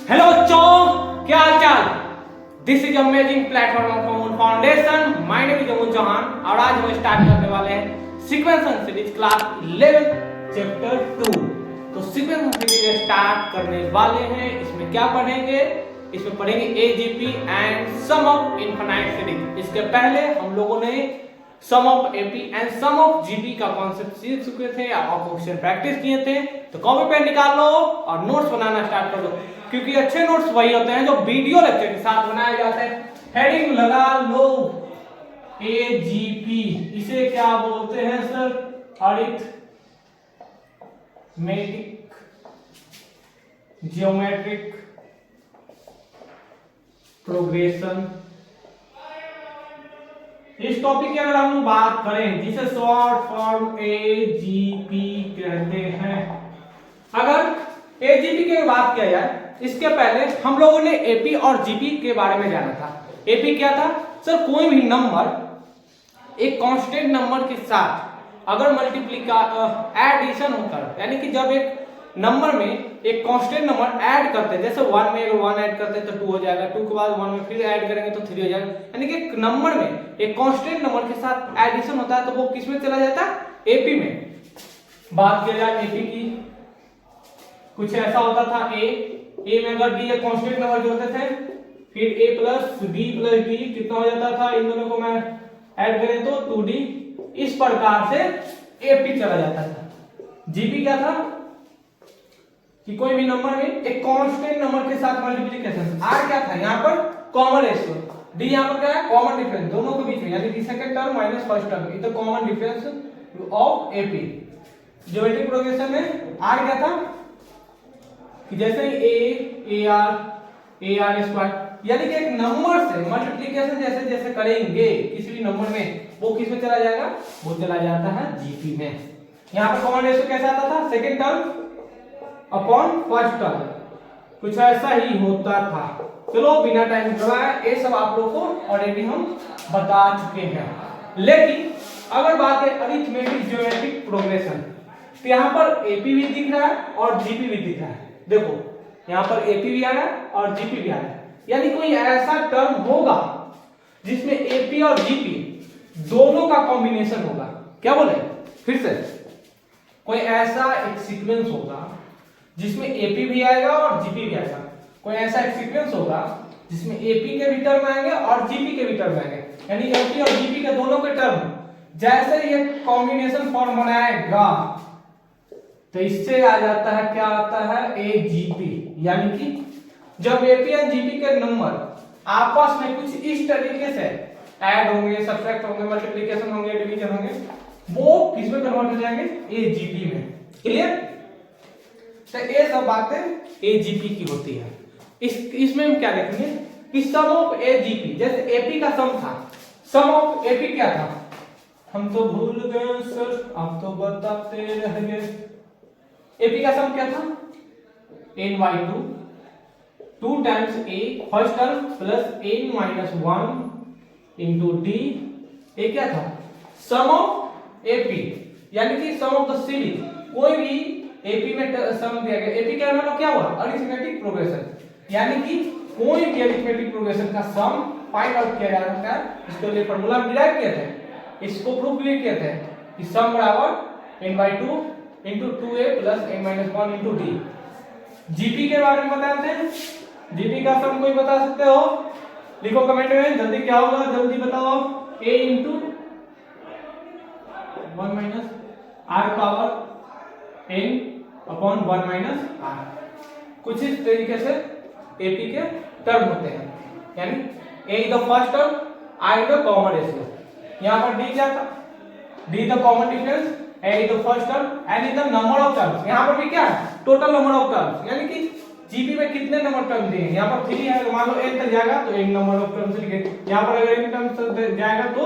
Hello बच्चों, क्या हाल चाल। This is amazing platform of Amul foundation. My name is Amul Chauhan और आज हम स्टार्ट करने वाले हैं sequence and series class 11 chapter 2। तो सीक्वेंस एंड सीरीज स्टार्ट करने वाले हैं। इसमें क्या पढ़ेंगे? इसमें पढ़ेंगे AGP and sum of infinite series. इसके पहले हम लोगों ने sum of AP and sum of GP का कॉन्सेप्ट सीख चुके थे और क्वेश्चन प्रैक्टिस किए थे। तो कॉपी पेन निकाल लो और नोट्स बनाना स्टार्ट कर दो, क्योंकि अच्छे नोट्स वही होते हैं जो वीडियो लेक्चर के साथ बनाए जाते हैं। हेडिंग लगा लो एजीपी। इसे क्या बोलते हैं सर? Arithmetic geometric progression. इस टॉपिक की अगर हम लोग बात करें जिसे शॉर्ट फॉर्म एजीपी कहते हैं। अगर एजीपी की बात किया जाए, इसके पहले हम लोगों ने एपी और जीपी के बारे में जाना था। एपी क्या था सर? कोई भी नंबर एक कांस्टेंट नंबर के साथ अगर एडिशन होकर, यानी कि जब एक नंबर में एक कांस्टेंट नंबर ऐड करते हैं, जैसे 1 में अगर 1 ऐड करते हैं तो 2 हो जाएगा, 2 के बाद 1 में फिर ऐड करेंगे तो 3 हो जाएगा। यानी कि एक नंबर में एक कांस्टेंट नंबर के साथ एडिशन होता है तो वो किस में चला जाता है? एपी में। बात किया जाए एपी की, कुछ ऐसा होता था ए में अगर डी एक कांस्टेंट नंबर जोड़ते थे, फिर a plus b plus d कितना हो जाता था? इन दोनों को मैं ऐड करें तो 2d। इस प्रकार से एपी चला जाता था। जीपी क्या था कि कोई भी नंबर में एक कांस्टेंट नंबर के साथ मल्टीप्लिकेशन। आर क्या था? यहाँ पर कॉमन रेशियो। डी यहाँ पर क्या है? कॉमन डिफरेंस दोनों के बीच में, यानी कि second term minus first term, is the common difference of AP. Geometric progression में आर क्या था कि जैसे ए आर स्क्वायर, यानी कि एक नंबर से मल्टीप्लिकेशन जैसे जैसे करेंगे किसी भी नंबर में, वो किस में चला जाएगा? वो चला जाता है जीपी में। यहाँ पर कॉमन रेशियो कैसा आता था? Second term upon first term, कुछ ऐसा ही होता था। चलो बिना टाइम गवाए ये सब आप लोग को ऑलरेडी हम बता चुके हैं। लेकिन अगर बात है अरिथमेटिक ज्योमेट्रिक प्रोग्रेशन, तो यहाँ पर एपी भी दिख रहा है और जीपी भी दिख रहा है। देखो यहाँ पर एपी भी आ रहा है और जीपी भी आ रहा है, यानी कोई ऐसा टर्म होगा जिसमें एपी और जीपी दोनों का कॉम्बिनेशन होगा। क्या बोले फिर से? कोई ऐसा एक सीक्वेंस होगा जिसमें एपी भी आएगा और जीपी भी आएगा। कोई ऐसा एक सीक्वेंस होगा जिसमें एपी के भी टर्म आएंगे और जीपी के भी टर्म आएंगे, यानी एपी और जीपी के दोनों के टर्म जैसे ये कॉम्बिनेशन फॉर्म बनाएगा तो इससे आ जाता है, क्या आता है? एजीपी। यानी कि जब एपी और जीपी के नंबर आपस में कुछ इस तरीके से ऐड होंगे, सब्ट्रैक्ट होंगे, मल्टीप्लिकेशन होंगे, डिवीजन होंगे, वो किस में कन्वर्ट हो जाएंगे? एजीपी में। क्लियर? तो ये सब बातें एजीपी की होती है। इसमें हम क्या देखेंगे कि सम ऑफ एजीपी, जैसे एपी का सम था, सम ऑफ एपी क्या था? हम तो भूल गए सर, आप तो बताते रहेंगे। एपी का सम क्या था? n/2 2 times a first term plus n minus 1 into D. ये क्या था? सम ऑफ एपी, यानी कि सम ऑफ द सीरीज। कोई भी एपी में सम दिया गया, एपी क्या मतलब क्या हुआ? अरिथमेटिक प्रोग्रेशन, यानी कि कोई भी अरिथमेटिक प्रोग्रेशन का सम फाइंड आउट किया जा सकता है। इसके लिए फार्मूला डिराइव किए थे, इसको प्रूफ भी किए थे कि सम बराबर n/2 into 2a plus n minus 1 into D. GP के बारे में बताते हैं। जीपी का सम कोई बता सकते हो? लिखो कमेंट में जल्दी, क्या होगा जल्दी बताओ। a into 1 minus r power n upon 1 minus r. कुछ इस तरीके से एपी के टर्म होते हैं, यानी a is the first term, r is the common ratio. यहाँ पर d क्या था? d is the common difference, a is the first term, n is the number of terms. यहाँ पर भी क्या है? टोटल नंबर ऑफ टर्म्स, यानी कि जीपी में कितने नंबर टर्म दिए? यहाँ पर 3 है, तो मान लो n तक जाएगा तो n नंबर ऑफ टर्म्स लिखेंगे। यहाँ पर अगर n टर्म तक जाएगा तो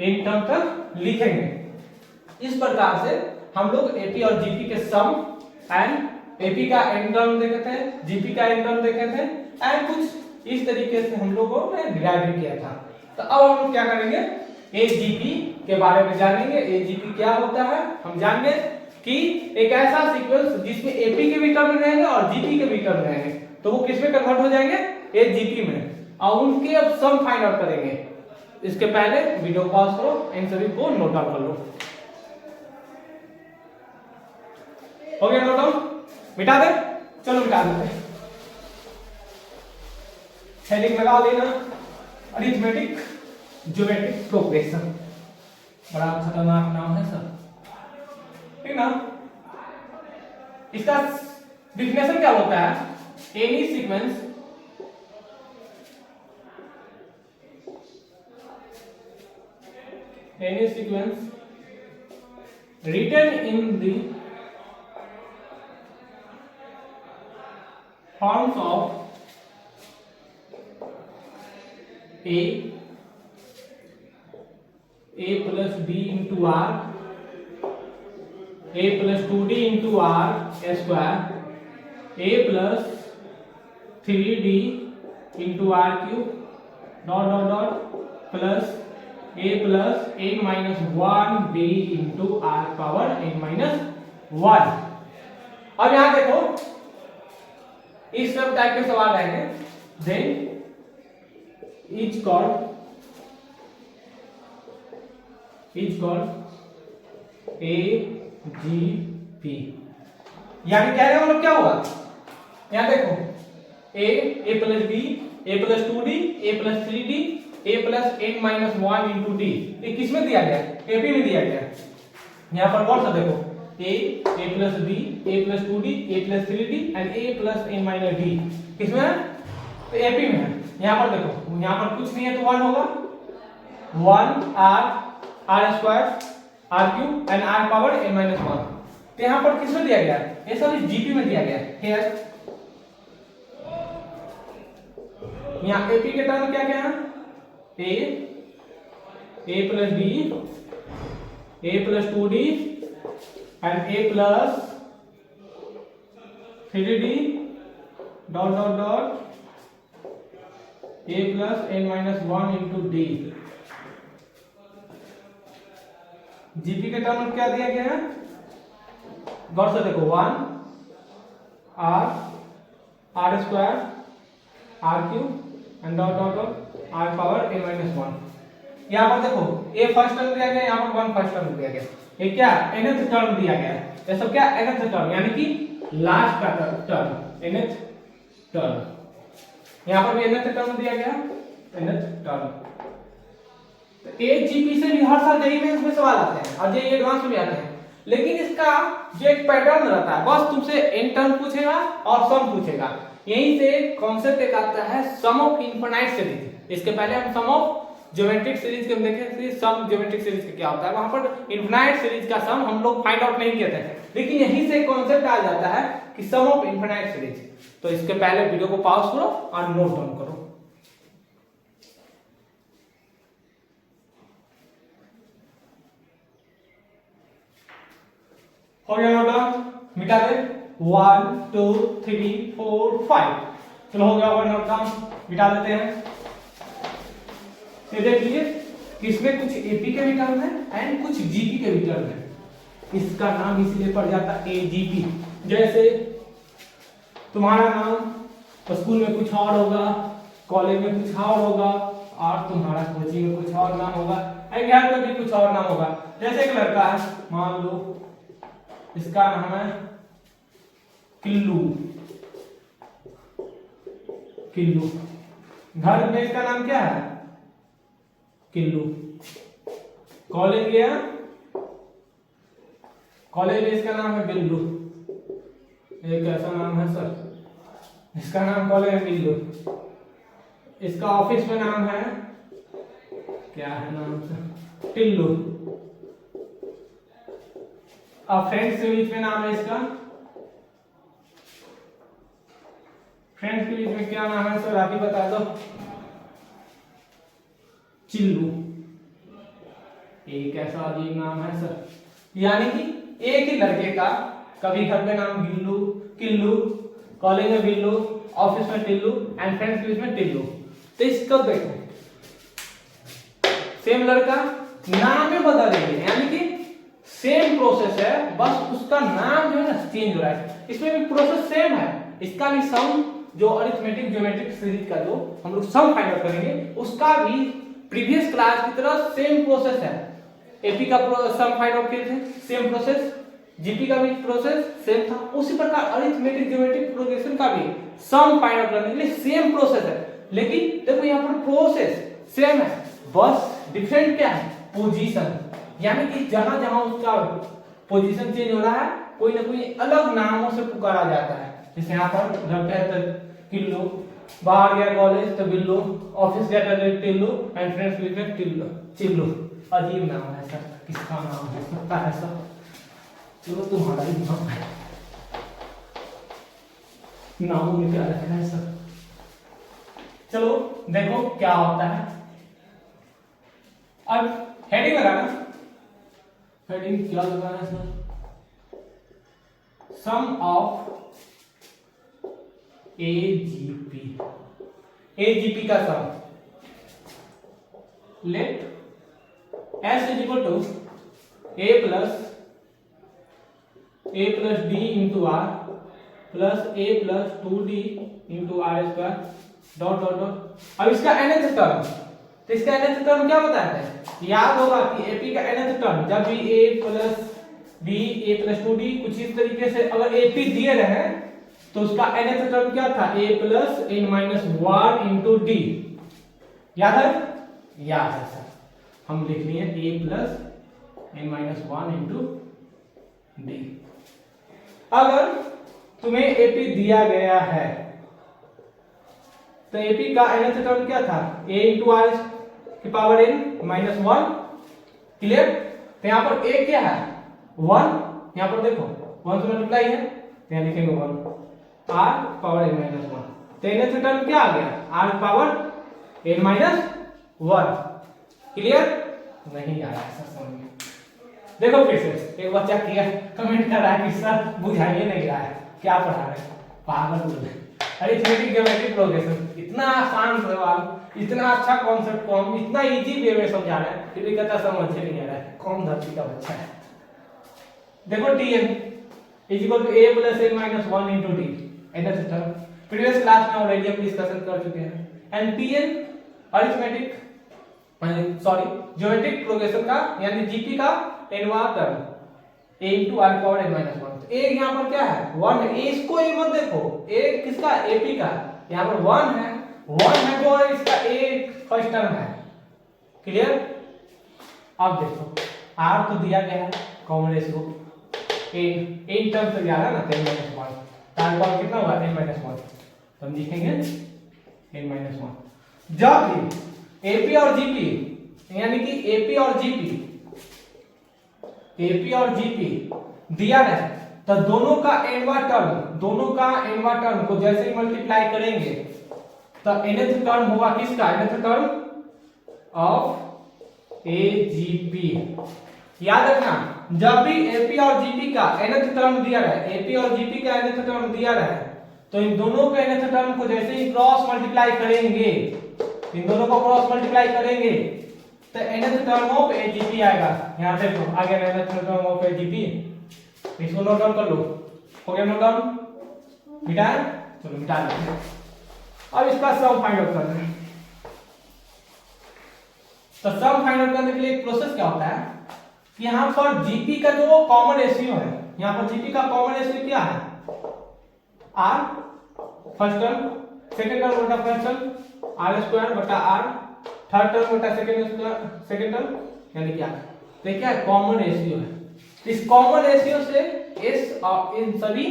n टर्म तक लिखेंगे। इस प्रकार से हम लोग एपी और जीपी के सम एंड एपी का n टर्म देखे थे, जीपी का n टर्म देखे थे, एंड कुछ इस तरीके से हम लोगों ने डिराइव किया था। तो अब हम लोग क्या करेंगे? एजीपी के बारे में जानेंगे। एजीपी क्या होता है हम जानेंगे कि एक ऐसा सीक्वेंस जिसमें एपी के भी टर्म रहेंगे और जीपी के भी टर्म रहेंगे, तो वो किस में कन्वर्ट हो जाएंगे, एजीपी में, और उनके अब सम फाइंड आउट करेंगे। इसके पहले वीडियो पॉज करो, इन सभी को नोट डाउन कर लो। हो गया नोट डाउन? मिटा दे, चलो मिटा देते हैं। हेडिंग लगा देना अरिथमेटिक ज्योमेट्रिक प्रोग्रेशन, बड़ा खतरनाक नाम है सर, ठीक ना। इसका डिफिनेशन क्या होता है, any sequence written in the forms of a plus b into r, a plus 2d into r square, a plus 3d into r cube dot dot dot plus a plus n minus 1 b into r power n minus 1। अब यहां देखो इस सब type के सवाल आएंगे, then is called A G P, यानी कह रहे हैं मतलब क्या हुआ, यहां देखो A plus B, A plus 2d, A plus 3d, a plus n minus 1 into D, ये किस में दिया गया, एपी में दिया गया। यहाँ पर कौन सा देखो a plus b, a plus 2d, a plus 3d and a plus n minus d, किसमें है, तो एपी में है। यहाँ पर देखो, यहाँ पर कुछ नहीं है तो 1 होगा, 1 r square r cube and r power n minus 1, तो यहाँ पर किसमें दिया गया, ये सब इस जीपी में दिया गया है। यहाँ एपी के टर्म क्या क्या है, a plus b, a plus 2d and a plus 3d dot dot dot a plus n minus 1 into d। GP के टर्म क्या दिया गया है, गौर से देखो 1 r square r cube and dot dot dot r power n minus 1। यहाँ पर देखो a फर्स्ट टर्म दिया गया, यहाँ पर 1 फर्स्ट टर्म दिया गया, ये क्या nth टर्म दिया गया, ये सब क्या nth टर्म यानी कि लास्ट का टर्म nth टर्म, यहाँ पर भी nth टर्म दिया गया, nth टर्म। तो एजीपी से भी हर साल जेईई मेंस में सवाल आते हैं और जेईई एडवांस में भी आते हैं, लेकिन इसका जो एक पैटर्न रहता है, बस तुमसे n टर्म पूछेगा और सम पूछेगा। यहीं से कॉन्सेप्ट एक आता है सम ऑफ इनफिनाइट सीरीज। इसके पहले हम सम ऑफ ज्योमेट्रिक सीरीज के हम देखे थे, सम ज्योमेट्रिक सीरीज का क्या होता है, वहां पर इनफिनाइट सीरीज का सम हम लोग फाइंड आउट नहीं किए थे, लेकिन यहीं से कॉन्सेप्ट आ जाता है कि सम ऑफ इनफिनाइट सीरीज। तो इसके पहले वीडियो को पॉज करो और नोट डाउन करो। हो गया नोट डाउन, मिटा दे 1 2 3 4 5। चलो हो गया होगा नोट डाउन, मिटा देते हैं। ये देख लीजिए इसमें कुछ एपी के भी टर्म है एंड कुछ जीपी के भी टर्म है। इसका नाम इसलिए पड़ जाता है एजीपी। जैसे तुम्हारा नाम स्कूल में कुछ और होगा, कॉलेज में कुछ और होगा, और तुम्हारा कोचिंग में कुछ और नाम होगा, एंड घर पे भी कुछ और नाम होगा। जैसे एक लड़का है, मान लो इसका नाम है किल्लू, किल्लू। घर में इसका नाम क्या है, किल्लू। कॉलेज गया, कॉलेज में इसका नाम है बिल्लू। एक ऐसा नाम है सर, इसका नाम कॉलेज है बिल्लू। इसका ऑफिस में नाम है, क्या है नाम सर, टिल्लू। और फ्रेंड्स के बीच में नाम है इसका, फ्रेंड्स के बीच में क्या नाम है सर, आप ही बता दो। चिल्लू। एक ऐसा अजीब नाम है सर, यानी कि एक ही लड़के का कभी घर में नाम गिल्लू, किल्लू, कॉलेज में बिल्लू, ऑफिस में टिल्लू एंड फ्रेंड्स के बीच में टिल्लू। तो इसको देखो, सेम लड़का, नाम में बदलेंगे, यानी कि सेम प्रोसेस है, बस उसका नाम जो है ना चेंज हो रहा है। इसमें भी प्रोसेस सेम है, इसका भी सम जो अरिथमेटिक ज्योमेट्रिक सीरीज का जो हम लोग सम फाइंड आउट करेंगे उसका भी प्रीवियस क्लास की तरह सेम प्रोसेस है। एपी का सम फाइंड आउट किए थे, सेम प्रोसेस, जीपी का भी प्रोसेस सेम था, उसी प्रकार अरिथमेटिक ज्योमेट्रिक प्रोग्रेशन का भी सम फाइंड आउट करने के लिए सेम प्रोसेस है। लेकिन देखो यहाँ पर प्रोसेस सेम है, बस डिफरेंट क्या है, पोजीशन, यानी कि जहां जहां उसका पोजीशन चेंज हो रहा है कोई ना कोई अलग नामों से पुकारा जाता है। जैसे यहाँ पर घर पे है तो किल्लो, बाहर गया कॉलेज तो बिल्लो, ऑफिस गया तो Tillo, and friends with Tillo, चिल्लो। अजीब नाम है सर, किसका नाम हो सकता है सर? चलो तुम्हारा ही नाम है, नाम में क्या रखना है सर? चलो देखो क्या होता है। अब हेडिंग लगाना, हेडिंग क्या लगाना है sir? Sum of AGP, AGP का sum, let S is equal to A plus D into R plus A plus 2d into are square dot dot dot. अब इसका nth टर्म, तो इसका nth टर्म क्या बताता है? याद होगा कि एपी का nth टर्म जब भी a plus d a plus 2d कुछ इस तरीके से अगर एपी दिए रहे तो उसका nth टर्म क्या था? a plus n minus 1 into D. याद है? याद है सर, हम लिख लिए a plus n minus 1 into D. अगर तुम्हें एपी दिया गया है तो एपी का nth टर्म क्या था? a इंटू आर की पावर n माइनस 1, क्लियर? तो यहाँ पर a क्या है? 1, यहाँ पर देखो 1 से मल्टीप्लाई है तो यहाँ लिखेंगे 1, r पावर n माइनस 1, तो nth टर्म क्या आ गया? r power n minus 1, clear? नहीं आ रहा है सर समझ में? देखो फिर से एक बच्चा किया कमेंट कर रहा है कि सर बुझाइए नहीं रहा है, क्या पढ़ा रहे हैं, पागल बोल रहे हैं। अरिथमेटिक ज्योमेट्रिक प्रोग्रेशन इतना आसान सवाल, इतना अच्छा कॉन्सेप्ट को हम इतना इजी वे में समझा रहे हैं फिर भी कहता समझ नहीं आ रहा है, कौन धरती का बच्चा है? देखो tn is equal to a plus n minus 1 into D, nth term previous class में ऑलरेडी हम डिस्कशन कर चुके हैं। And tn arithmetic geometric progression का यानी जीपी का nवां term a into are power n minus 1। तो a यहाँ पर क्या है? 1 है, a इसको a मत देखो, a किसका? AP का, यहाँ पर 1 है, 1 है जो इसका a फर्स्ट टर्म है, क्लियर? अब देखो r तो दिया गया है कॉमन रेशियो, a टर्म तो दिया है ना 10 माइनस 1, तार पावर कितना होगा? n माइनस 1, तो हम लिखेंगे n माइनस 1। जब भी AP और GP यानी कि AP और GP दिया है तो दोनों का nवां टर्म को जैसे ही मल्टीप्लाई करेंगे तो nth टर्म होगा किसका? nth term of AGP। याद रखना जब भी AP और GP का nth टर्म दिया रहे, AP और GP का nth टर्म दिया रहे तो इन दोनों के nth टर्म को जैसे ही क्रॉस मल्टीप्लाई करेंगे, इन दोनों को क्रॉस मल्टीप्लाई करेंगे तो nth टर्म ऑफ AGP आएगा। यहां देखो आ गया nth टर्म ऑफ AGP, इसको नोट डाउन कर लो, हो गया नोट डाउन, मिटाएं, चलो मिटा लेते हैं। अब इसका सम फाइंड आउट करना है, तो सम फाइंड आउट करने के लिए एक प्रोसेस क्या होता है कि यहां पर जीपी का जो कॉमन रेशियो है, यहां पर जीपी का कॉमन रेशियो क्या है? r first term, second term बटा फर्स्ट टर्म, r स्क्वायर बटा r, थर्ड टर्म बटा सेकंड टर्म, यानी क्या? तो क्या कॉमन रेशियो है। इस कॉमन रेशियो से s और इन सभी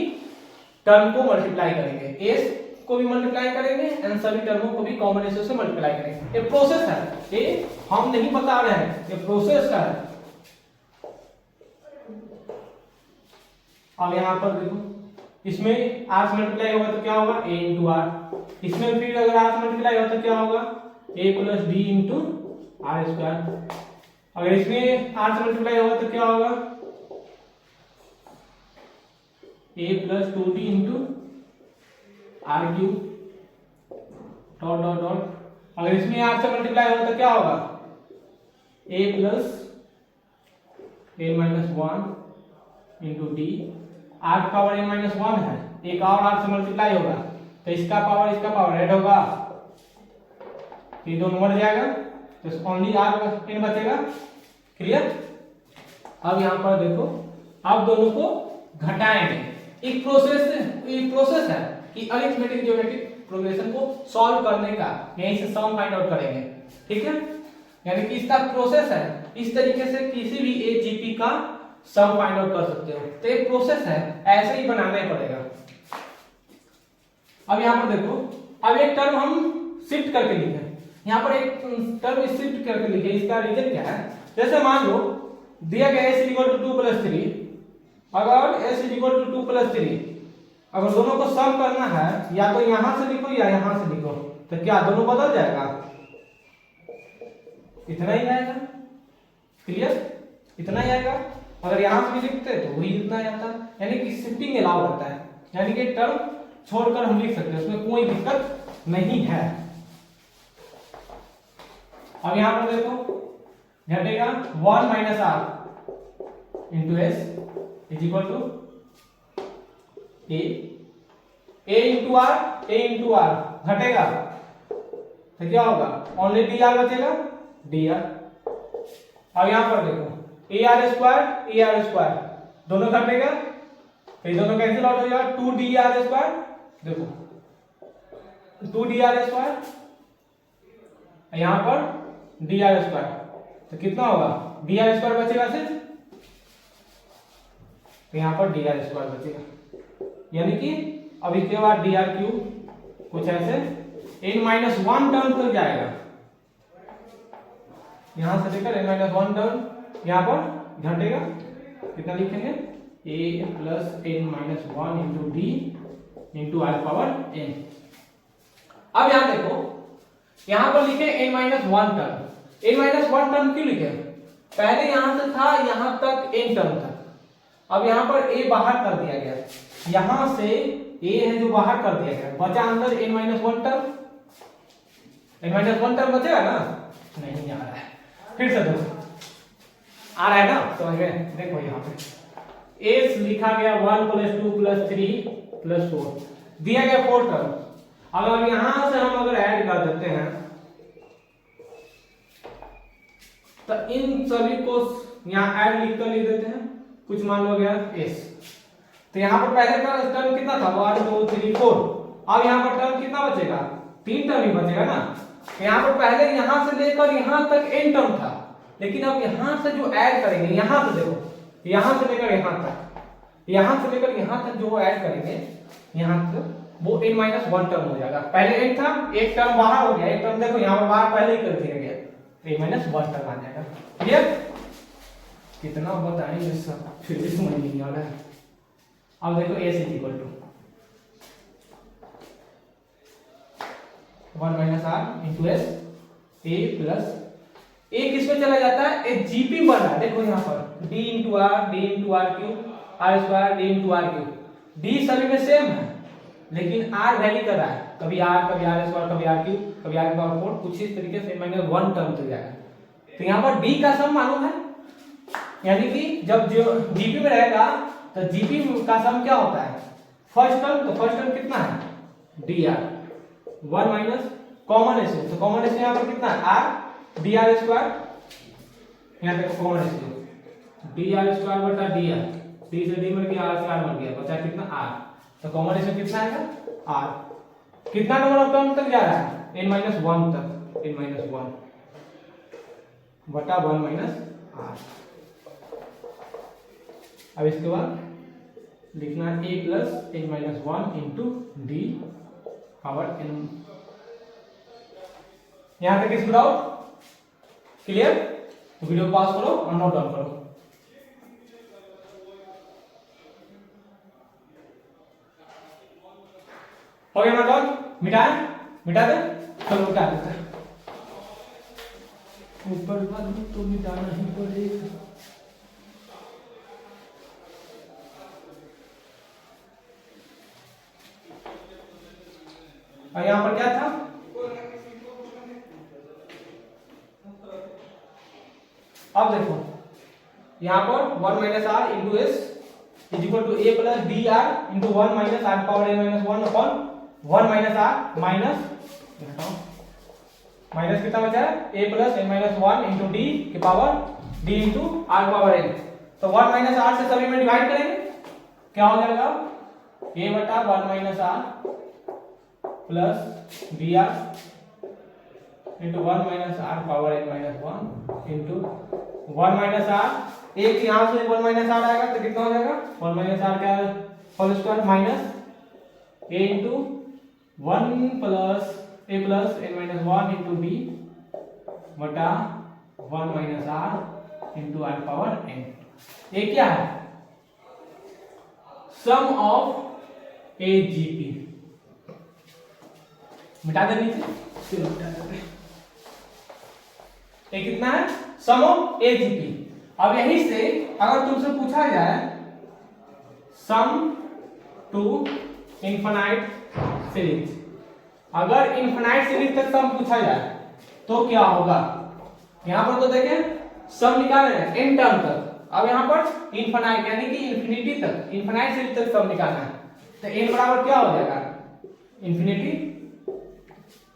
टर्म को मल्टीप्लाई करेंगे, s को भी मल्टीप्लाई करेंगे एंड सभी टर्मों को भी कॉमन रेशियो से मल्टीप्लाई करेंगे। ये प्रोसेस है, ये हम नहीं बता रहे हैं, ये प्रोसेस का है। अब यहां पर देखो इसमें r से मल्टीप्लाई होगा तो क्या होगा? a इंटू आर, इसमें फिर अगर r से मल्टीप्लाई होगा तो क्या होगा? a plus D into are square, अगर इसमें r से मल्टीप्लाई होगा तो क्या होगा? a plus 2d into r cube dot dot dot, अगर इसमें r से मल्टीप्लाई होगा तो क्या होगा? a plus n minus 1 into D, r power n minus 1 है, एक और r से मल्टीप्लाई होगा तो इसका पावर ऐड होगा, ये दोनों मर जाएगा, तो ओनली आर एन बचेगा। क्लियर। अब यहाँ पर देखो, अब दोनों को घटाएंगे। एक प्रोसेस है कि अरिथमेटिक ज्योमेट्रिक प्रोग्रेशन को सॉल्व करने का, यहीं से सम फाइंड आउट करेंगे। ठीक है, यानी कि इसका प्रोसेस है, इस तरीके से किसी भी एजीपी का सम फाइंड आउट कर सकते हो। तो एक प्रोसेस है, ऐसे ही बनाना ही पड़ेगा। अब यहाँ पर देखो, अब एक टर्म हम शिफ्ट करके लिखे, यहाँ पर एक टर्म शिफ्ट करके लिखे, इसका रीजन क्या है? जैसे मान लो दिया गया s = 2 + 3, अगर s = 2 + 3, अगर दोनों को सम करना है, या तो यहां से लिखो या यहां से लिखो, तो क्या दोनों बदल जाएगा? इतना ही आएगा। क्लियर, इतना ही आएगा। अगर यहां से भी लिखते तो वही इतना ही आता, यानी कि शिफ्टिंग अलाउ रहता है, यानी कि टर्म छोड़कर हम लिख सकते हैं, उसमें कोई दिक्कत नहीं है। अब यहां पर देखो, घटेगा 1 - r into s = a into r घटेगा, तो क्या होगा? ओनली dr बचेगा, dr। अब यहां पर देखो ar² दोनों घटेगा, तो ये दोनों कैंसिल आउट हो जाएगा, 2dr²। देखो 2dr², यहां पर dr², तो कितना होगा? dr² बचेगा सिर्फ, तो यहां पर dr² बचेगा, यानी कि अब इसके बाद dr³ कुछ ऐसे n-1 टर्म तक जाएगा, यहां से लेकर n-1 टर्म यहां पर घटेगा। कितना लिखेंगे? a + n-1 × d × r⁴n। अब यहां देखो, यहां पर लिखे n-1 टर्म। n-1 टर्म क्यों लिखे? पहले यहां से था यहां तक n टर्म था, अब यहां पर a बाहर कर दिया गया, यहां से a है जो बाहर कर दिया गया, बचा अंदर n-1 टर्म। n-1 टर्म बचेगा ना? नहीं आ रहा है, फिर से देखो, आ रहा है ना? समझ में? देखो यहां पे s लिखा गया 1 + 2 + 3 + 4, दिया गया 4 टर्म। अगर यहां से हम अगर ऐड कर देते हैं, तो इन सभी को यहां ऐड लिख देते हैं, कुछ मान लो गया s, तो यहां पर पहले का टर्म कितना था? 1 2 3 4। अब यहां पर टर्म कितना बचेगा? 3 टर्म ही बचेगा ना। यहां पर पहले यहां से लेकर यहां तक n टर्म था, लेकिन अब यहां से जो ऐड करेंगे, यहां से देखो, यहां से लेकर यहां तक, यहां से लेकर यहां तक जो ऐड करेंगे, यहां तक, वो n-1 टर्म हो जाएगा। पहले n था, एक टर्म बाहर हो गया, एक टर्म देखो यहां पर बाहर पहले ही कर दिया गया, n-1 टर्म आ जाएगा। क्लियर? कितना बताएंगे सब, फिर भी समझ नहीं आ रहा है। अब देखो s = 1 - r × s, a किसमें चला जाता है? एक जीपी बन रहा है, देखो यहाँ पर d × r, d × r³ r² d × r³, d सभी में सेम है, लेकिन r वैरी कर रहा है, कभी r कभी r², कभी r³ कभी r⁴, कुछ इस तरीके से -1 टर्म तक जाएगा। तो यहाँ पर d का सम मालूम है, यानी कि जब जो जीपी में रहेगा, तो जीपी का सम क्या होता है? फर्स्ट टर्म, तो फर्स्ट टर्म कितना है? dr 1 - कॉमन रेशियो, तो कॉमन रेशियो यहाँ पर कितना है? r dr², यहाँ देखो कॉमन रेशियो dr² बटा dr, d से d मर गया, r से r मर गया, बचा कितना? r। तो कॉमन रेशियो कितना आएगा? r। कितना नंबर ऑफ टर्म तक जा रहा है? n-1 तक, n-1 बटा 1 - r। अब इसके बाद लिखना है a + n-1 × d power n। यहां तक इसको डाउट क्लियर? तो वीडियो पॉज करो और नोट डाउन करो। हो गया नोट डाउन? मिटा दे, चलो मिटा देते हैं। ऊपर वाली तो मिटाना ही पड़ेगा। और यहां पर क्या था? अब देखो यहां पर 1 - r × s = a + dr × 1 - r⁴n - 1/n 1 minus R minus minus कितना बचा है a plus n minus 1 into D की power d into are power n। तो 1 माइनस आर से सभी में डिवाइड करेंगे, क्या हो जाएगा a बटा 1 minus r plus b r into 1 minus r power n minus 1 into 1 minus r एक यहाँ से 1 माइनस आर आएगा तो कितना हो जाएगा 1 माइनस आर क्या whole square minus a into 1 plus a plus n minus 1 into b बटा 1 minus r into are power n। ये क्या है सम ऑफ ए जी पी, मिटा दे नीचे ये कितना है सम ऑफ ए जी पी। अब यहीं से अगर तुमसे पूछा जाए सम टू इनफिनाइट सीरीज, अगर इनफिनाइट सीरीज तक सम पूछा जाए तो क्या होगा। यहां पर तो देखें सम निकाल रहे हैं n टर्म तक, अब यहां पर इनफिनाइट यानी कि इंफिनिटी तक इनफिनाइट सीरीज तक सम निकालना है तो n बराबर क्या हो जाएगा infinity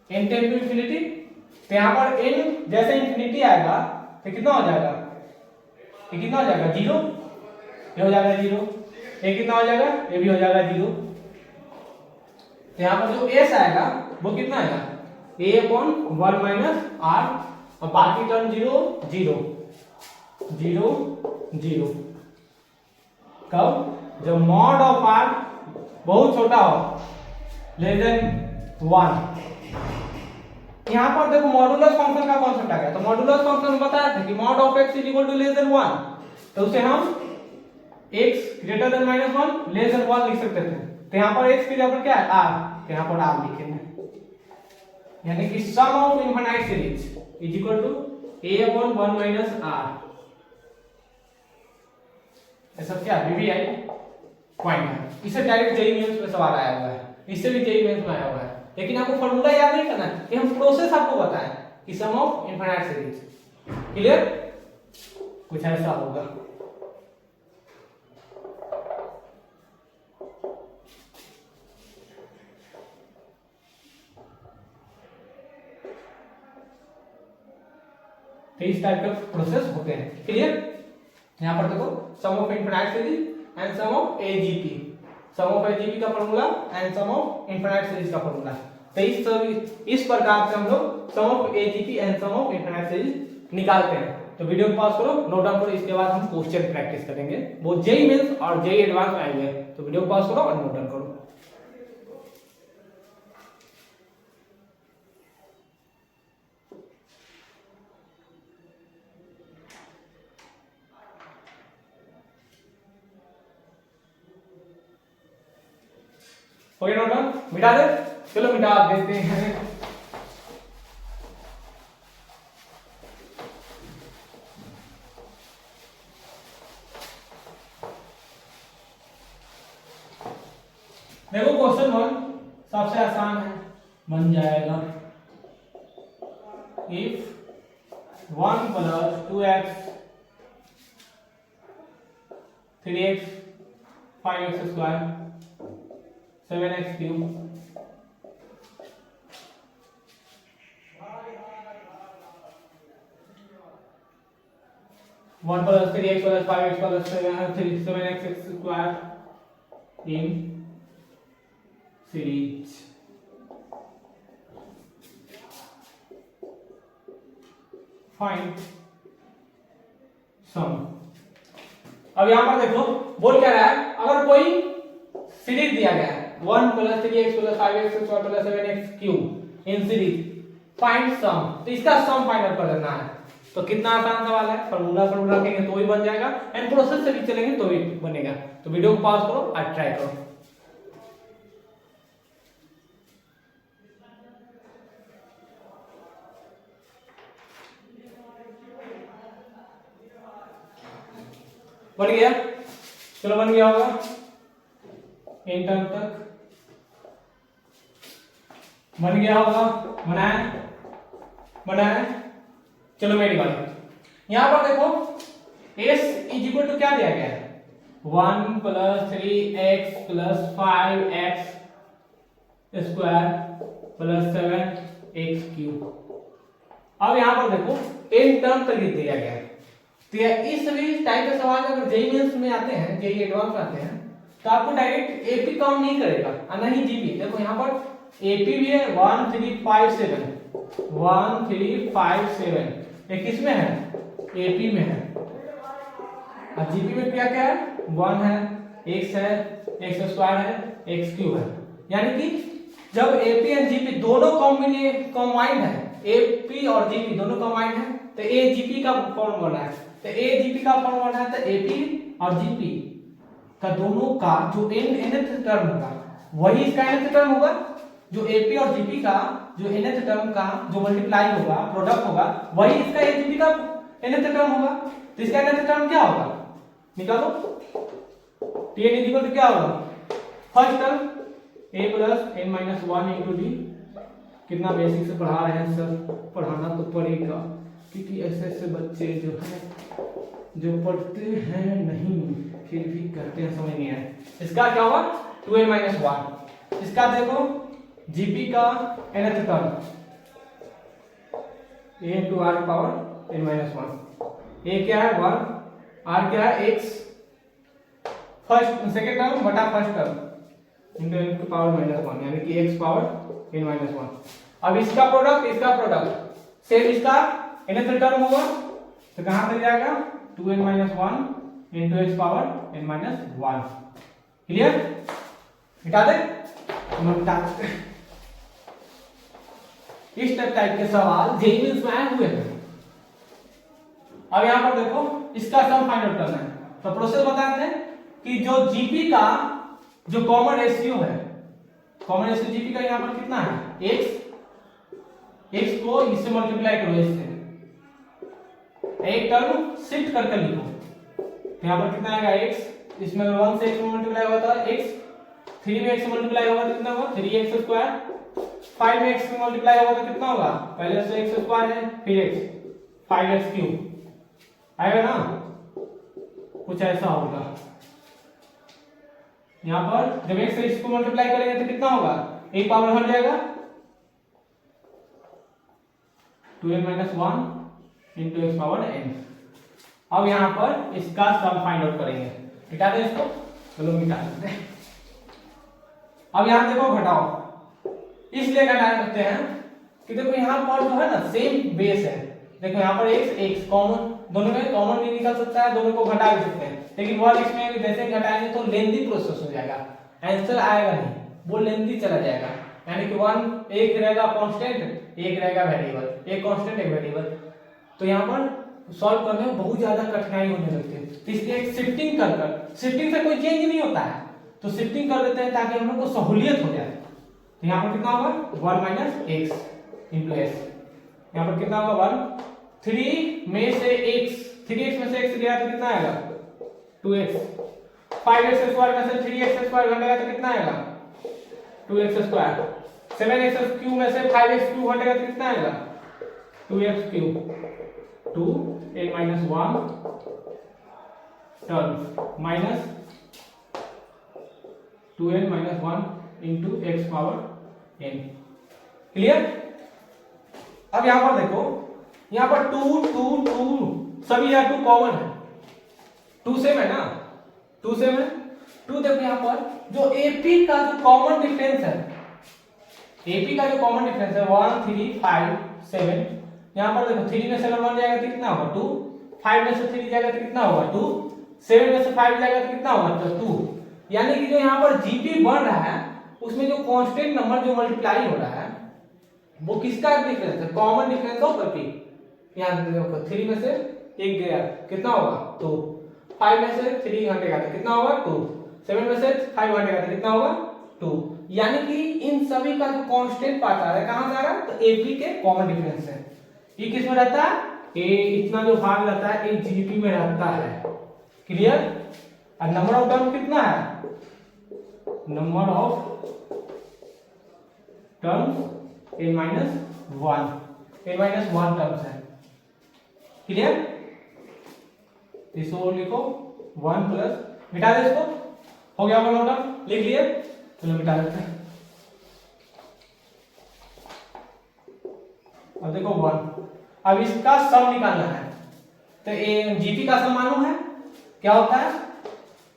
n tend to infinity. तो यहां पर n जैसे इंफिनिटी आएगा तो कितना हो जाएगा ये कितना हो जाएगा 0, ये हो जाएगा 0, ये कितना हो जाएगा ये भी हो जाएगा 0। तो यहां पर जो s आएगा वो कितना आएगा a अपॉन 1 माइनस r और बाकी टर्म 0 0 0 0। कब जब मॉड ऑफ r बहुत छोटा हो लेस देन 1। यहां पर देखो मॉडुलस फंक्शन का कॉन्सेप्ट आ गया, तो मॉडुलस फंक्शन बताया था कि mod of x is equal to less than 1, तो उसे हम x greater than -1 less than 1 लिख सकते थे। तो यहां पर x की जगह पर क्या है r, तो यहां पर r लिखेंगे यानी कि sum of infinite series is equal to a upon 1 minus r। ये सब क्या वीवीआई पॉइंट है, इससे डायरेक्ट जेईई मेंस में सवाल आया हुआ है, इससे भी जेईई मेंस में आया हुआ है, लेकिन आपको फार्मूला याद नहीं करना है, ये हम प्रोसेस आपको बताएं कि sum of infinite series. Clear, कुछ ऐसा होगा। तो इस टाइप के प्रोसेस होते हैं। क्लियर, यहां पर देखो sum of infinite series and sum of AGP, sum of AGP का formula and sum of infinite series का फार्मूला। तो इस प्रकार से हम लोग sum of AGP and sum of infinite series निकालते हैं। तो वीडियो को पॉज करो, नोट डाउन करो, इसके बाद हम क्वेश्चन प्रैक्टिस करेंगे, वो जेईई मेंस और जेईई एडवांस में आएंगे। तो वीडियो को पॉज करो और नोट डाउन करो। हो गया नोट डाउन, मिटा दे, चलो मिटा देते हैं। देखो क्वेश्चन 1 सबसे आसान है, बन जाएगा if 1 plus 2x 3x 5x square 7x cube 1 plus 3x plus 5x plus 7x square in series. Find sum. अब यहां पर देखो बोल क्या रहा है, अगर कोई सीरीज दिया गया है 1 plus 3x plus 5x square plus 7x cube in series, find sum, तो इसका सम फाइंड आउट कर देना है। तो कितना आसान सवाल है, फार्मूला रखेंगे तो भी बन जाएगा एंड प्रोसेस से भी चलेंगे तो भी बनेगा। तो वीडियो को पॉज करो और ट्राई करो। बन गया, चलो बन गया होगा इन टर्म तक बन गया होगा, बनाया। चलो मेरी बात, यहां पर देखो s इज इक्वल टू क्या दिया गया है 1 plus 3x plus 5x square plus 7x3। अब यहाँ पर देखो n टर्म तक दिया गया है। तो इस सभी टाइप के सवाल अगर जेईई मेंस में आते हैं, जेईई एडवांस में आते हैं, तो आपको डायरेक्ट एपी काउंट नहीं करेगा और ना ही जीपी। देखो यहाँ पर एपी भी है 1357, 1357 ये किस में है? एपी में है। और जीपी में क्या क्या है? 1 है, x है, x स्क्वायर है, x क्यूब है। यानी कि जब एपी एंड जीपी दोनों कॉम्बाइंड है, एपी और जीपी दोनों कॉम्बाइंड है, तो एजीपी का फॉर्मूला है। तो एजीपी का फॉर्मूला है तो एपी और जीपी का दोनों का जो nth टर्म होगा वही इसका nth टर्म होगा। जो एपी और जीपी का जो nth टर्म का जो मल्टीप्लाई होगा, प्रोडक्ट होगा, वही इसका एजीपी का nth टर्म होगा। तो इसका nth टर्म क्या होगा? निकालो। tn इक्वल टू क्या होगा? First term a plus n minus 1 into D. कितना बेसिक से पढ़ा रहे हैं सर, पढ़ाना तो पड़ेगा क्योंकि ऐसे ऐसे बच्चे जो है जो पढ़ते हैं नहीं फिर भी कहते हैं समझ नहीं आए। इसका क्या होगा? 2n minus 1। इसका देखो जीपी का nth term a into are power n minus 1। a क्या है? 1। r क्या है? x फर्स्ट सेकेंड टर्म बटा फर्स्ट टर्म इंटू n की पावर माइनस 1 यानी कि x पावर n माइनस 1। अब इसका प्रोडक्ट इसका प्रोडक्ट सेम इसका nth टर्म होगा तो कहां तक जाएगा? 2n minus 1 into x power n minus 1। Clear? मिटा दे। इस टाइप के सवाल जेईई मेंस में आए हुए हैं। अब यहां पर देखो इसका सम फाइंड आउट करना है। तो प्रोसेस बताते हैं कि जो जीपी का जो कॉमन रेशियो है, कॉमन रेशियो जीपी का यहां पर कितना है? x को इससे मल्टीप्लाई करो, इससे एक टर्म शिफ्ट करके लिखो। तो यहां पर कितना आएगा? x इसमें 1 से x में मल्टीप्लाई होगा तो x, 3 में x से मल्टीप्लाई होगा तो कितना होगा? 3x स्क्वायर, 5 में x से मल्टीप्लाई होगा तो कितना होगा? पहले से x स्क्वायर है फिर x 5x क्यूब आएगा ना, कुछ ऐसा होगा। यहां पर जब x से x को मल्टीप्लाई करेंगे तो कितना होगा? एक पावर हट जाएगा 2n minus 1 into x power n। अब यहां पर इसका सम फाइंड आउट करेंगे। मिटा दे इसको, चलो मिटा देते हैं। अब यहां देखो घटाओ, इसलिए घटा सकते हैं कि देखो यहां पर जो है ना सेम बेस है। देखो यहां पर x कॉमन, दोनों में कॉमन भी निकल सकता है, दोनों को घटा भी सकते हैं, लेकिन 1x में जैसे घटाएंगे तो लेंथी प्रोसेस हो जाएगा, आंसर आएगा नहीं, वो लेंथी चला जाएगा। यानी कि 1 एक रहेगा कांस्टेंट, एक रहेगा वेरिएबल, एक कांस्टेंट एक वेरिएबल। तो यहाँ पर सॉल्व करने में बहुत ज्यादा कठिनाई होने लगती है, तो इसलिए एक शिफ्टिंग कर शिफ्टिंग से कोई चेंज नहीं होता है, तो शिफ्टिंग कर देते हैं ताकि हम लोग को सहूलियत हो जाए। तो यहाँ पर कितना होगा? 1 माइनस एक्स इंटू एस। यहाँ पर कितना होगा? 1 3 में से x, 3x में से x गया तो कितना आएगा? 2x। 5x स्क्वायर में से 3x स्क्वायर घटेगा तो कितना आएगा? 2x square. 7x क्यूब में से 5x क्यूब घटेगा तो कितना आएगा? 2x cube. 2n minus 1 term minus 2n minus 1 into x power n। Clear? अब यहां पर देखो, यहां पर 2 2 2 सभी यहां 2 कॉमन है, 2 सेम है ना, 2 सेम है। 2 देखो यहां पर जो AP का जो कॉमन डिफरेंस है, AP का जो कॉमन डिफरेंस है 1 3 5 7। यहां पर देखो 3 में 7 1 जाएगा तो कितना होगा? 2। 5 में से 3 जाएगा तो कितना होगा? 2। 7 में से 5 जाएगा तो कितना होगा? तो 2। यानी कि जो यहां पर जीपी बढ़ रहा है उसमें जो कांस्टेंट नंबर जो मल्टीप्लाई हो रहा है वो किसका डिफरेंस है? Common difference of AP. यहां देखो 3 में से 1 गया कितना होगा? 2। 5 में से 3 घटेगा तो कितना होगा? 2। 7 में से 5 घटेगा तो कितना होगा? 2। यानी कि इन सभी का जो कांस्टेंट पार्ट आ रहा है कहां से आ रहा है? तो एपी के कॉमन डिफरेंस है। ये किस में रहता है? ए इतना जो भाग रहता है ये जीपी में रहता है। क्लियर? और नंबर ऑफ टर्म कितना है? Number of terms n minus 1 terms है। क्लियर? इसको लिखो 1 प्लस, मिटा दे इसको, हो गया 1 टर्म, लिख लिए, चलो मिटा देते हैं। अब देखो 1, अब इसका सम निकालना है। तो ए जीपी का सम मालूम है क्या होता है?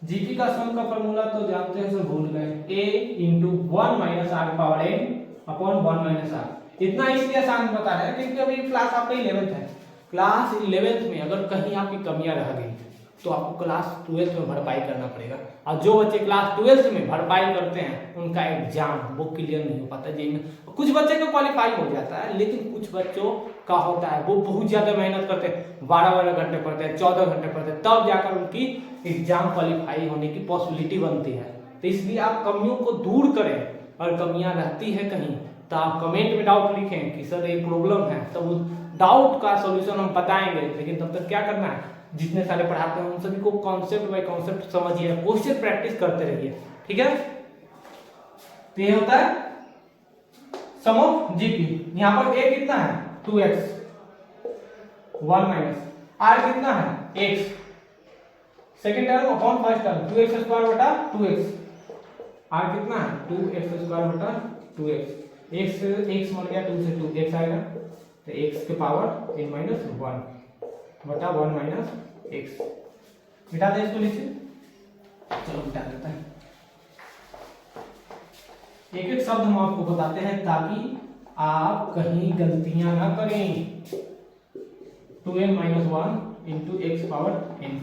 जीपी का सम का फॉर्मूला तो जानते हैं, सब भूल गए। a into 1 minus r power n upon 1 minus r. इतना इसलिए आसान बता रहे हैं क्योंकि अभी क्लास आपका 11th है। क्लास 11th में अगर कहीं आपकी कमियां रह गई तो आपको क्लास 12th में भरपाई करना पड़ेगा। और जो बच्चे क्लास 12th में भरपाई करते हैं उनका एग्जाम वो क्लियर नहीं हो पाता जी। कुछ बच्चे को क्वालिफाई हो जाता है, लेकिन कुछ बच्चों का होता है वो बहुत ज्यादा मेहनत करते हैं, 12 घंटे पढ़ते हैं, 14 घंटे पढ़ते हैं, तब जाकर उनकी एग्जाम क्वालिफाई होने की पॉसिबिलिटी बनती है। तो इसलिए आप कमियों को दूर करें, और कमियां रहती है कहीं तो आप कमेंट में डाउट लिखें कि सर ये प्रॉब्लम है, तो उस डाउट का सॉल्यूशन हम बताएंगे। लेकिन तब तक क्या करना है, जितने सारे पढ़ाते हैं उन सभी को कॉन्सेप्ट बाय कॉन्सेप्ट समझिए, क्वेश्चन प्रैक्टिस करते रहिए, ठीक है। तो ये होता है सम ऑफ जीपी। यहाँ पर a कितना है 2x 1 माइनस r कितना है x, second term upon first term 2x square बटा 2x, r कितना है 2x स्क्वायर बटा 2x, x बन गया 2 से 2 x आएगा, तो x के पावर n माइनस 1 बटा 1 माइनस x। मिटा दे इसको नीचे, चलो मिटा देता है। एक एक शब्द हम आपको बताते हैं ताकि आप कहीं गलतियां ना करें। 2n minus 1 into x power n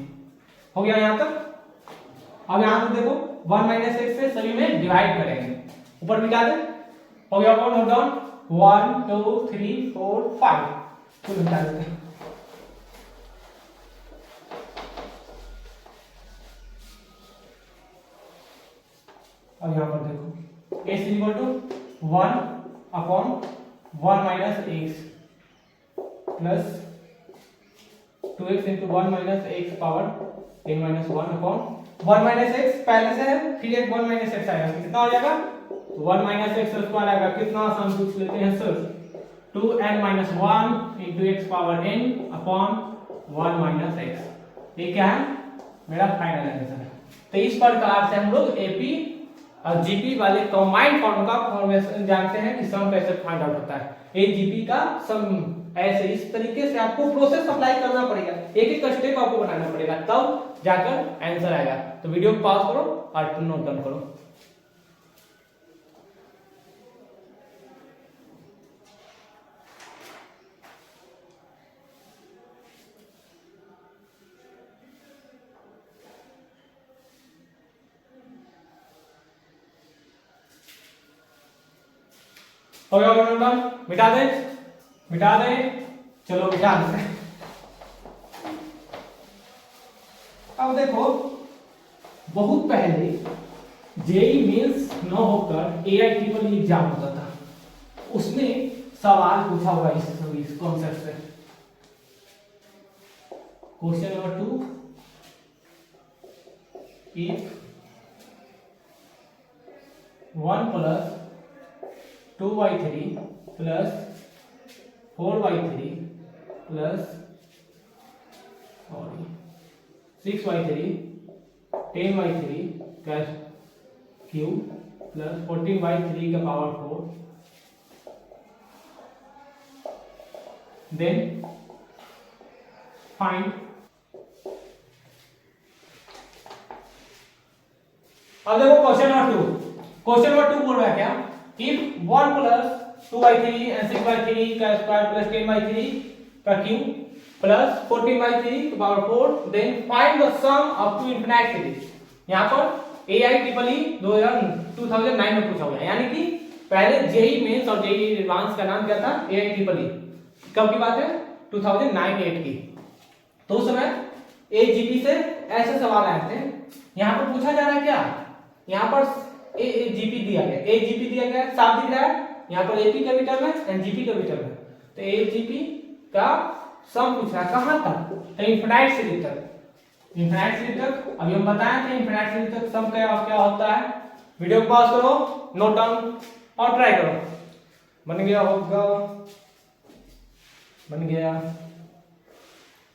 हो गया यहाँ तक। अब यहाँ पर देखो 1 माइनस एक्स से सभी में डिवाइड करेंगे, ऊपर मिटा दे, हो गया कौन नोट डाउन 1 2 3 4 5, तो मिटा देते हैं। अब यहाँ पर देखो a is equal to 1 upon 1 minus x plus 2x into 1 minus x power n minus 1 upon 1 minus x पहले से है, फिर एक 1 माइनस एक्स आएगा, कितना हो जाएगा 1 माइनस एक्स स्क्वायर आएगा। कितना आसान पूछ लेते हैं sir, 2n minus 1 into x power n upon 1 minus x. ये क्या है मेरा फाइनल आंसर है। तो इस प्रकार से हम लोग एपी और जीपी वाले कंबाइंड फॉर्म का फॉर्मेशन जानते हैं कि सम कैसे फाइंड आउट होता है। ए जीपी का सम ऐसे इस तरीके से आपको प्रोसेस अप्लाई करना पड़ेगा, एक एक स्टेप आपको बनाना पड़ेगा, तब जाकर आंसर आएगा। तो वीडियो को पॉज करो और नोट डाउन करो। हो गया नोट डाउन, मिटा दे मिटा दे, चलो मिटा दे। अब देखो बहुत पहले जेई मेंस न होकर एआई ट्रिपल एग्जाम होता था, उसमें सवाल पूछा हुआ इस कॉन्सेप्ट से। Question number 2, if 1 plus 2y3 plus 4y3 plus 6y3 10y3 का क्यूब प्लस 14y3 का पावर 4, देन फाइंड। अब देखो क्वेश्चन नंबर 2 बोल रहा है क्या, if 1 plus 2y3 and 6y3 का स्क्वायर प्लस 10y3 का क्यूब प्लस 14y3 का power 4, then find the sum up to infinite series. यहाँ पर एआई ट्रिपल ई 2009 में पूछा हुआ है, यानी कि पहले जेई मेंस और जेई एडवांस का नाम क्या था एआई ट्रिपल ई। कब की बात है 2009-8 की। तो उस समय एजीपी से ऐसे सवाल आए थे। यहाँ पर पूछा जा रहा है क्या, यहाँ पर एजीपी दिया गया, एजीपी दिया गया साफ दिख रहा है, यहाँ पर एपी का भी टर्म है एनजीपी का भी टर्म है। तो एजीपी का सम पूछ रहा है कहां तक, तो इनफिनिट सीरीज तक। इनफिनिट सीरीज तक अभी हम बताए थे इनफिनिट सीरीज तक सम क्या होता है। वीडियो को पॉज करो, नोट डाउन और ट्राई करो। बन गया होगा, बन गया,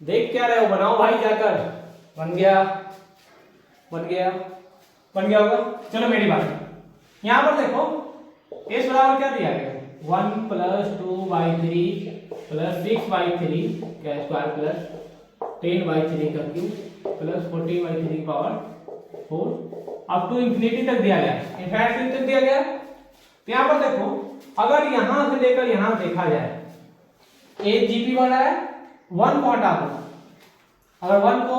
देख क्या रहे हो, बनाओ भाई जाकर। बन गया बन गया बन गया होगा। चलो मेरी बात, यहां पर देखो एस बराबर क्या दिया गया 1 प्लस 2y3 प्लस 6/3 का स्क्वायर प्लस 10/3 का cube plus 14/3 power 4 up to infinity तक दिया गया, इनफिनिटी तक दिया गया। तो यहाँ पर देखो अगर यहां से लेकर यहां देखा जाए ए जीपी बना है, 1 को हटा दो, अगर 1 को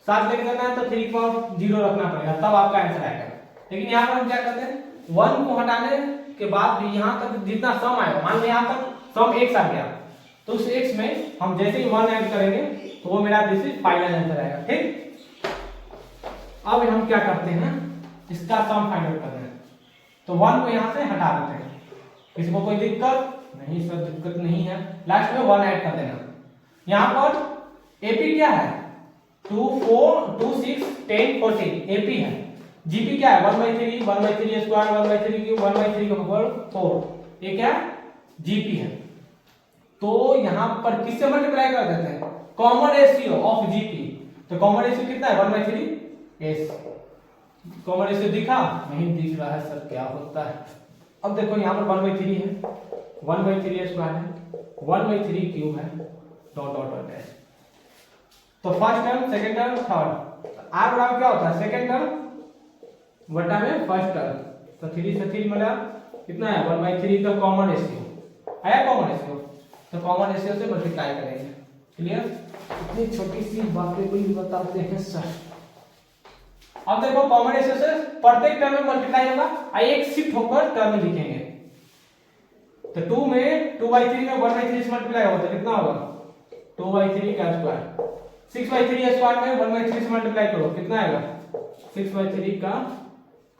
साथ लेके जाना है तो 3 को 0 रखना पड़ेगा, तब आपका आंसर आएगा। लेकिन यहाँ पर हम क्या करते हैं, 1 को हटाने के बाद भी यहाँ तक जितना सम आएगा, मान लो यहाँ तक सम x आ गया, तो उस x में हम जैसे ही 1 ऐड करेंगे तो वो मेरा दिस इज फाइनल आंसर आएगा। ठीक, अब हम क्या करते हैं, इसका सम फाइंड करते हैं। तो 1 को यहाँ से हटा देते हैं, किसी को कोई दिक्कत नहीं, सर दिक्कत नहीं है, लास्ट में 1 ऐड कर देना। यहाँ पर एपी क्या है, 2 4 2 6 10 14 एपी है। जीपी क्या है, 1/3 1/3 स्क्वायर 1/3 क्यूब 1/3 का पावर 4, ये क्या जीपी है। तो यहां पर किससे मल्टीप्लाई कर देते हैं, कॉमन रेशियो ऑफ जीपी। तो कॉमन रेशियो कितना है, 1/3 एस। कॉमन रेशियो दिखा नहीं, दिख रहा है सर, क्या होता है। अब देखो यहां पर 1/3 है, 1/3 स्क्वायर है, 1/3 क्यूब है, डॉट डॉट डॉट एस। तो first term, second term, third, r बराबर क्या होता है, सेकंड टर्म बटा में फर्स्ट टर्म। तो 3 से 3 मिला कितना है, 1/3 का कॉमन रेशियो आया, कॉमन रेशियो। तो कॉमन रेशियो से मल्टीप्लाई करेंगे। क्लियर, इतनी छोटी सी बातें भी बताते हैं सर। अब देखो कॉमन रेशियो से प्रत्येक टर्म में मल्टीप्लाई होगा, एक शिफ्ट होकर टर्म में लिखेंगे। तो 2 में 2/3 में 1/3 से मल्टीप्लाई होगा तो कितना होगा, 2/3 का स्क्वायर। 6/3 स्क्वायर में 1/3 से मल्टीप्लाई करो, कितना आएगा, 6/3 का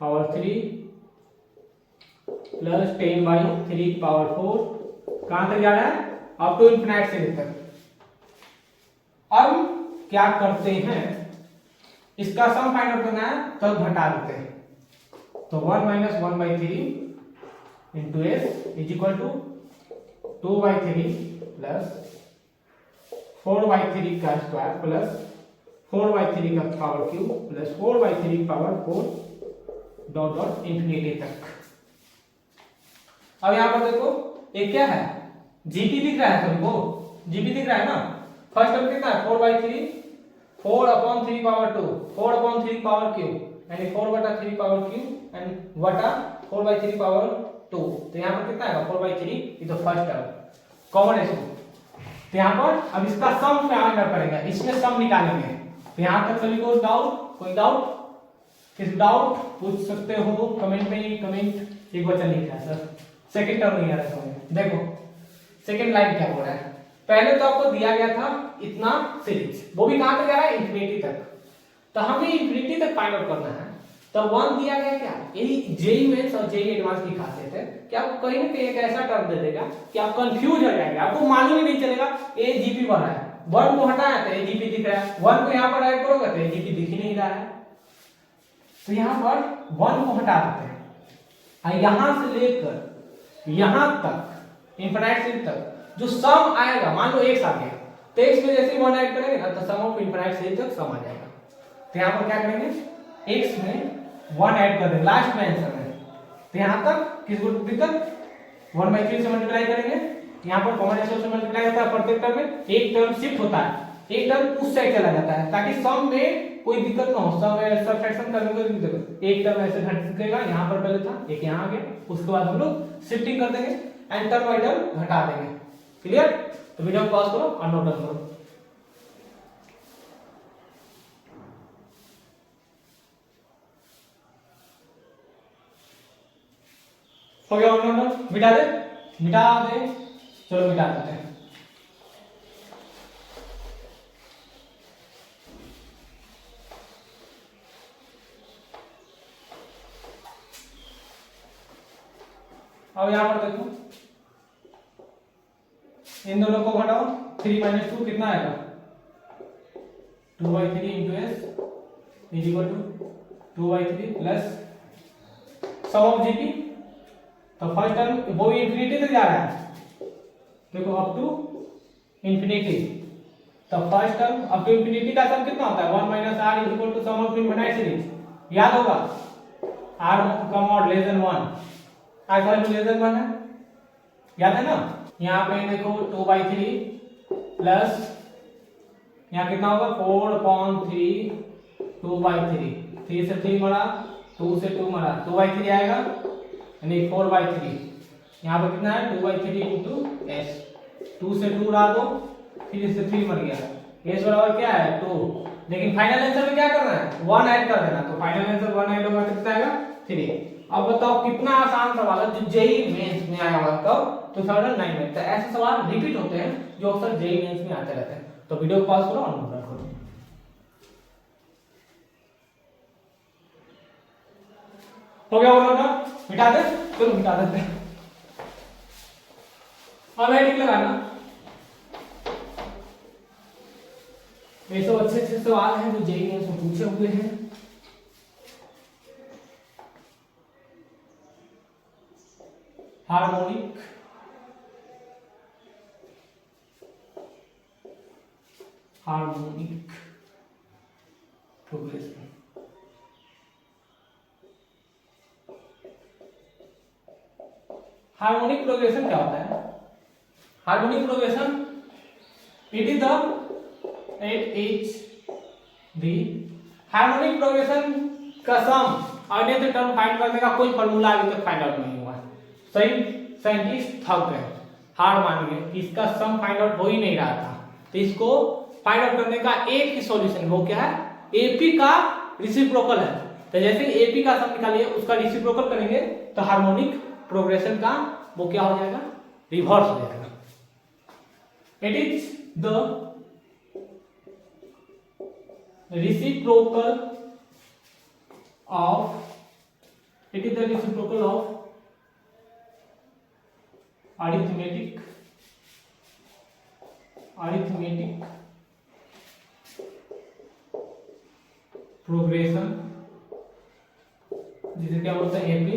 पावर 3 प्लस 10/3 पावर 4। कहां तक जा रहा है, अप टू इनफिनिट से तक। अब क्या करते हैं, इसका सम फाइंड आउट करना है, तो घटा देते हैं। तो 1 - 1/3 into S is equal to 2/3 plus 4/3 का स्क्वायर प्लस 4/3 का power cube plus 4/3 power 4 dot dot infinity तक। अब यहां पर देखो ये क्या है, जीपी दिख रहा है सभी को, जीपी दिख रहा है ना। फर्स्ट टर्म कितना है, 4/3 4/3 पावर 2 4/3 पावर क्यूब यानी 4/3 पावर क्यूब एंड बटा 4/3 पावर 2। तो यहां पर कितना आएगा, 4/3, ये तो फर्स्ट टर्म कॉमन रेशियो। तो यहां पर अब इसका सम फाइंड करेंगे, इसमें सम निकालेंगे। तो यहां तक सभी को डाउट, कोई डाउट, किसी डाउट पूछ सकते हो कमेंट में, कमेंट एक बच्चा लिख रहा है सर सेकंड टर्म नहीं आ रहा समझ। देखो सेकंड लाइन क्या हो रहा है, पहले तो आपको दिया गया था इतना सीरीज, वो भी कहां तक जा रहा है, इंफिनिटी तक। तो हमें इंफिनिटी तक फाइंड आउट करना है। तो 1 दिया गया, क्या यही जेई मेंस और जेई एडवांस की खासियत है कि आपको कहीं ना कहीं एक ऐसा टर्म दे देगा कि आप कंफ्यूज हो जाएंगे, आपको मालूम ही नहीं चलेगा ए जीपी बन रहा है। 1 को हटाया तो ए जीपी दिख रहा है, 1 को यहां पर ऐड करोगे तो ए जीपी दिख ही नहीं रहा है। तो यहां पर 1 को हटा देते हैं और यहां से लेकर यहां तक इंफिनिट तक जो सम आएगा, मान लो x आ गया, तो x में जैसे ही 1 ऐड करेंगे ना तो सम ऑफ इंफिनिट तक सम आ जाएगा। तो यहां पर क्या करेंगे, x में 1 ऐड कर देंगे लास्ट में आंसर में। तो यहां तक किसको दिक्कत, 1/3 से मल्टीप्लाई करेंगे, यहां पर कॉमन रेशियो से मल्टीप्लाई होता है प्रत्येक टर्म में, एक टर्म शिफ्ट होता है, एक टर्म उस साइड चला जाता है ताकि सम में कोई दिक्कत ना हो, सम में सब्ट्रैक्शन करने में कोई दिक्कत, एक टर्म ऐसे घट सकेगा, यहां पर पहले था एक यहां आ गया, उसके बाद हम लोग शिफ्टिंग कर देंगे एंड टर्म बाय टर्म घटा देंगे। क्लियर, तो वीडियो को पॉज करो और नोट डाउन करो। हो गया नोट, मिटा दे, मिटा दे, चलो मिटा देते हैं। अब यहां पर देखो इन दोनों को घटाओ, 3 - 2 कितना आएगा, 2/3 into S is equal to 2/3 plus sum of GP. तो फर्स्ट टर्म वो इंफिनिटी तक जा रहा है, देखो अप टू इंफिनिटी। तो first term up to infinity का सम कितना होता है, 1 - r is equal to sum of infinite series. याद होगा r का मॉड लेस देन 1, r का वैल्यू लेस देन 1 है, याद है ना। यहाँ पे देखो 2/3 प्लस यहाँ कितना होगा 4/3 2/3, 3 से 3 मरा, 2 से 2 मरा, 2/3 आएगा यानी 4/3। यहाँ पे कितना है 2/3 इंटू एस, 2 से 2 उड़ा दो, फिर इससे 3 मर गया, एस बराबर क्या है 2। लेकिन फाइनल आंसर में क्या करना है 1 ऐड कर देना, तो फाइनल आंसर 1 ऐड होगा तो कितना आएगा 3। अब बताओ कितना आसान सवाल है जो जेई मेंस में आया हुआ कब 2009 में। तो ऐसे सवाल रिपीट होते हैं जो अक्सर जेई मेंस में आते रहते हैं। तो वीडियो को पॉज करो और नोट करो। हो गया वो नोट, मिटा दे, चलो मिटा देते हैं। अब हेडिंग लगाना, ये सब अच्छे अच्छे सवाल हैं जो जेई मेंस में पूछे हुए हैं। हार्मोनिक प्रोग्रेशन, हार्मोनिक प्रोग्रेशन क्या होता है? Harmonic progression it is the harmonic progression का सम और टर्म फाइंड करने का कोई फॉर्मूला अभी तक फाइंड आउट नहीं हुआ। सही साइंटिस्ट थक गए, हार मान गए कि इसका सम फाइंड आउट हो ही नहीं रहा था। तो इसको फाइंड आउट करने का एक ही सॉल्यूशन, वो क्या है एपी का रेसिप्रोकल है। तो जैसे एपी का सम निकालिए उसका रेसिप्रोकल करेंगे तो हार्मोनिक प्रोग्रेशन का वो क्या हो जाएगा रिवर्स हो जाएगा। It is the reciprocal of arithmetic progression, जिसे क्या बोलते हैं एपी।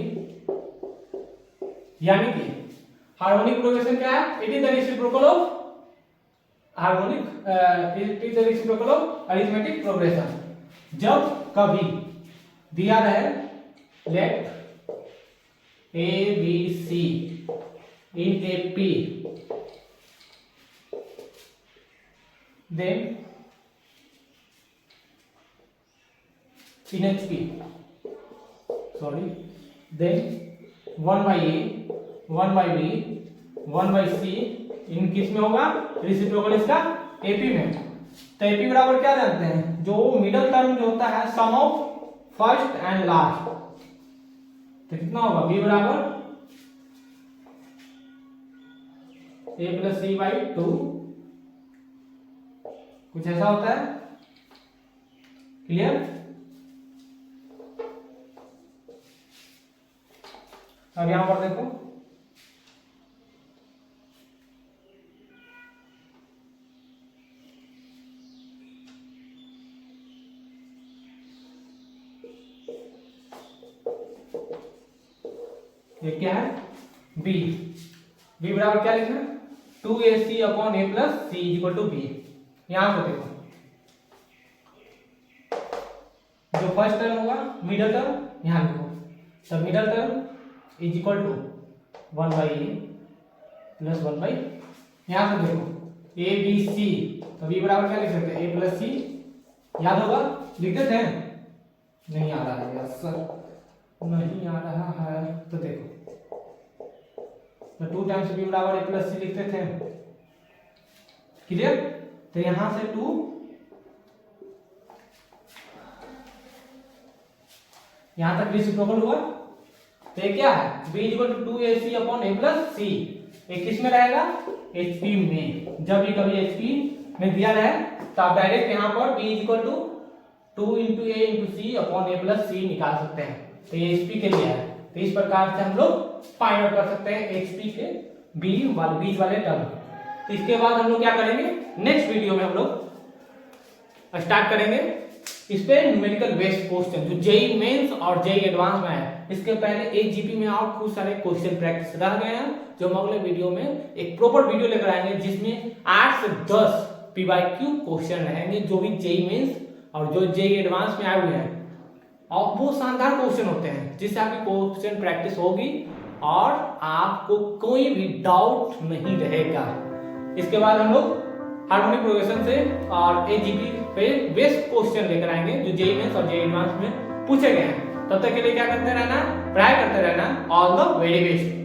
यानी कि हार्मोनिक प्रोग्रेशन क्या है? It is the reciprocal of arithmetic progression. जब कभी दिया रहे let A B C in A P, then in H P, sorry, then 1/a 1/b 1/c in किस में होगा रेसिप्रोकल इसका एपी में। तो एपी बराबर क्या जानते हैं, जो मिडल टर्म जो होता है सम ऑफ फर्स्ट एंड लास्ट, तो कितना होगा बी बराबर a + c/2, कुछ ऐसा होता है। क्लियर? अब यहां पर देखो ये क्या है b, b बराबर क्या लिखना है 2ac/a + c = b। यहां पर देखो जो फर्स्ट टर्म होगा मिडल टर्म यहां लिखो, तो middle term is equal to 1/a + 1/, यहां से देखो a b c, तो b बराबर क्या लिख सकते हैं a + c, याद होगा लिख देते हैं। नहीं आ रहा है यार सर, नहीं आ रहा है, तो देखो तो 2 टाइम्स b बराबर a + c लिखते थे। क्लियर? तो यहां से 2 यहां तक रेसिप्रोकल हुआ, तो ये क्या है b = 2ac/a + c, ये किस में रहेगा hp में। जब भी कभी hp में दिया रहे तो आप डायरेक्ट यहां पर b = 2 × a × c/a + c निकाल सकते हैं। तो ये hp के लिए है, तो इस प्रकार से हम लोग फाइंड आउट कर सकते हैं hp के बीच वाले टर्म। तो इसके बाद हम लोग क्या करेंगे नेक्स्ट वीडियो में हम लोग स्टार्ट करेंगे इस पे न्यूमेरिकल बेस्ड क्वेश्चन जो जेई मेंस और जेई एडवांस में है। इसके पहले एजीपी में और खूब सारे क्वेश्चन प्रैक्टिस रह गए हैं जो हम अगले वीडियो में एक प्रॉपर वीडियो लेकर आएंगे जिसमें 8 से 10 पीवाईक्यू क्वेश्चन रहेंगे जो भी जेई मेंस और जो जेई एडवांस में आए हुए हैं, और वो शानदार क्वेश्चन होते हैं जिससे आपकी क्वेश्चन प्रैक्टिस होगी और आपको कोई भी डाउट नहीं रहेगा। इसके बाद हम लोग हार्मोनिक प्रोग्रेशन से और एजीपी पे बेस्ट क्वेश्चन लेकर आएंगे जो जेईई मेंस और जेईई एडवांस में पूछे गए हैं। तब तक के लिए क्या करते रहना, ट्राई करते रहना। All the very best.